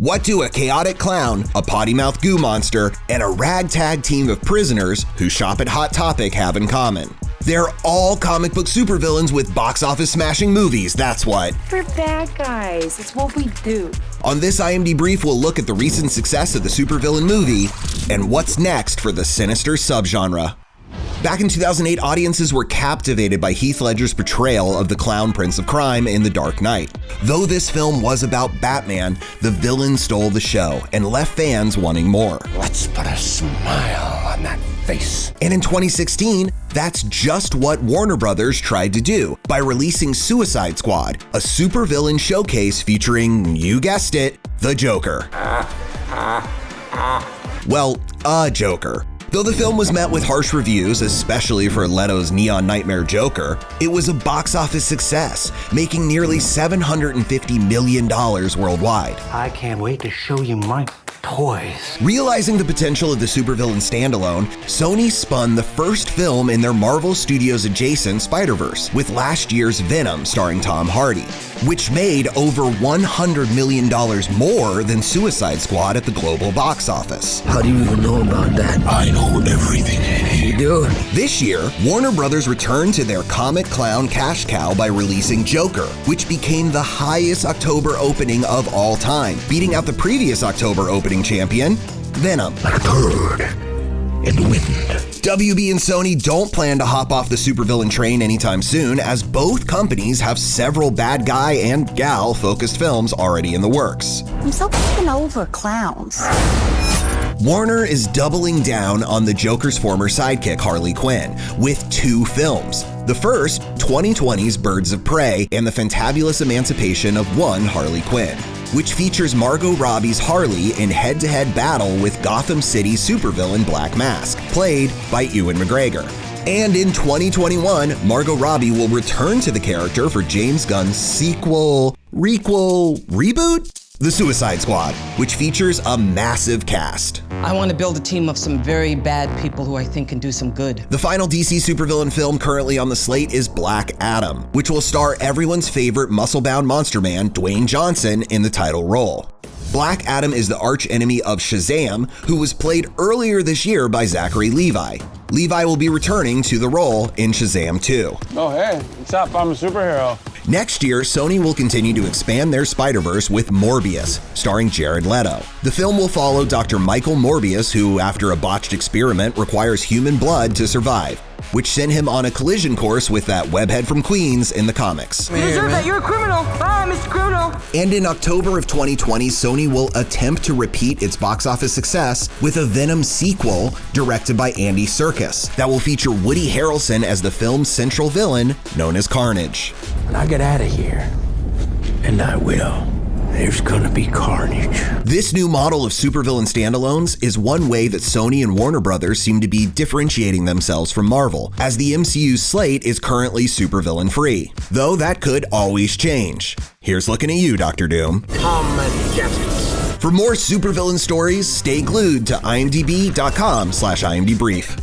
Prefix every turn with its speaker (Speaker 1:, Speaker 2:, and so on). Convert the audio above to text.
Speaker 1: What do a chaotic clown, a potty-mouthed goo monster, and a ragtag team of prisoners who shop at Hot Topic have in common? They're all comic book supervillains with box office smashing movies, that's what.
Speaker 2: We're bad guys, it's what we do.
Speaker 1: On this IMDbrief, we'll look at the recent success of the supervillain movie and what's next for the sinister subgenre. Back in 2008, audiences were captivated by Heath Ledger's portrayal of the clown prince of crime in The Dark Knight. Though this film was about Batman, the villain stole the show and left fans wanting more.
Speaker 3: Let's put a smile on that face.
Speaker 1: And in 2016, that's just what Warner Brothers tried to do by releasing Suicide Squad, a supervillain showcase featuring, you guessed it, the Joker. Well, a Joker. Though the film was met with harsh reviews, especially for Leto's neon nightmare Joker, it was a box office success, making nearly $750 million worldwide.
Speaker 4: I can't wait to show you my toys.
Speaker 1: Realizing the potential of the supervillain standalone, Sony spun the first film in their Marvel Studios adjacent Spider-Verse with last year's Venom starring Tom Hardy, which made over $100 million more than Suicide Squad at the global box office.
Speaker 3: How do you even know about that? I know everything. You do?
Speaker 1: This year, Warner Brothers returned to their comic clown cash cow by releasing Joker, which became the highest October opening of all time, beating out the previous October opening champion, Venom.
Speaker 3: Like a bird in the wind.
Speaker 1: WB and Sony don't plan to hop off the supervillain train anytime soon, as both companies have several bad guy and gal focused films already in the works.
Speaker 2: I'm so fucking over clowns.
Speaker 1: Warner is doubling down on the Joker's former sidekick Harley Quinn with 2 films. The first, 2020's Birds of Prey and the fantabulous emancipation of one Harley Quinn, which features Margot Robbie's Harley in head-to-head battle with Gotham City supervillain Black Mask, played by Ewan McGregor. And in 2021, Margot Robbie will return to the character for James Gunn's sequel, reboot? The Suicide Squad, which features a massive cast.
Speaker 5: I want to build a team of some very bad people who I think can do some good.
Speaker 1: The final DC supervillain film currently on the slate is Black Adam, which will star everyone's favorite muscle-bound monster man, Dwayne Johnson, in the title role. Black Adam is the arch-enemy of Shazam, who was played earlier this year by Zachary Levi. Levi will be returning to the role in Shazam 2.
Speaker 6: Oh, hey, what's up? I'm a superhero.
Speaker 1: Next year, Sony will continue to expand their Spider-Verse with Morbius, starring Jared Leto. The film will follow Dr. Michael Morbius, who, after a botched experiment, requires human blood to survive, which sent him on a collision course with that webhead from Queens in the comics.
Speaker 7: You deserve that, you're a criminal. Bye, Mr. Criminal.
Speaker 1: And in October of 2020, Sony will attempt to repeat its box office success with a Venom sequel directed by Andy Serkis that will feature Woody Harrelson as the film's central villain, known as Carnage.
Speaker 4: When I get out of here, and I will, there's gonna be carnage.
Speaker 1: This new model of supervillain standalones is one way that Sony and Warner Brothers seem to be differentiating themselves from Marvel, as the MCU's slate is currently supervillain free. Though that could always change. Here's looking at you, Dr. Doom.
Speaker 3: Come and get it.
Speaker 1: For more supervillain stories, stay glued to imdb.com/imdbrief.